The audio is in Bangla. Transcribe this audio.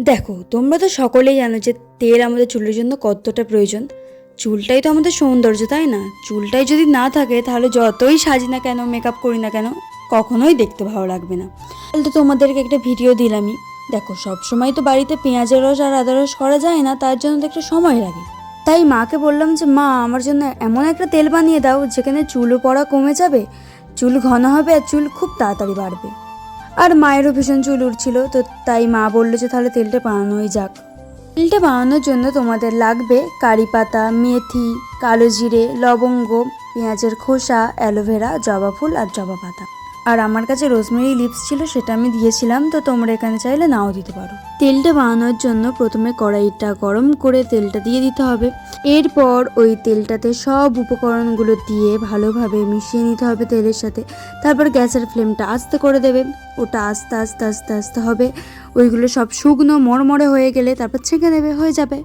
দেখো, তোমরা তো সকলেই জানো যে তেল আমাদের চুলের জন্য কতটা প্রয়োজন। চুলটাই তো আমাদের সৌন্দর্য, তাই না? চুলটাই যদি না থাকে তাহলে যতই সাজি না কেন, মেকআপ করি না কেন, কখনোই দেখতে ভালো লাগবে না। তাহলে তো তোমাদেরকে একটা ভিডিও দিলামই। দেখো, সবসময় তো বাড়িতে পেঁয়াজের রস আর আদা রস করা যায় না, তার জন্য তো একটু সময় লাগে। তাই মাকে বললাম যে মা, আমার জন্য এমন একটা তেল বানিয়ে দাও যেখানে চুলও পড়া কমে যাবে, চুল ঘন হবে আর চুল খুব তাড়াতাড়ি বাড়বে। আর মায়েরও ভীষণ চুল উঠছিল, তো তাই মা বললো যে তাহলে তেলটা বানানোই যাক। তেলটা বানানোর জন্য তোমাদের লাগবে কারি পাতা, মেথি, কালো জিরে, লবঙ্গ, পেঁয়াজের খোসা, অ্যালোভেরা, জবা ফুল আর জবা পাতা। আর আমার কাছে রোজমেরি লিভস ছিল, সেটা আমি দিয়েছিলাম, তো তোমরা এখানে চাইলে নাও দিতে পারো। তেলটা বানানোর জন্য প্রথমে কড়াইটা গরম করে তেলটা দিয়ে দিতে হবে। এরপর ওই তেলটাতে সব উপকরণগুলো দিয়ে ভালোভাবে মিশিয়ে নিতে হবে তেলের সাথে। তারপর গ্যাসের ফ্লেমটা আস্তে করে দেবে, ওটা আস্তে আস্তে আস্তে আস্তে হবে। ওইগুলো সব শুকনো মরমরে হয়ে গেলে তারপর ছেঁকে দেবে, হয়ে যাবে।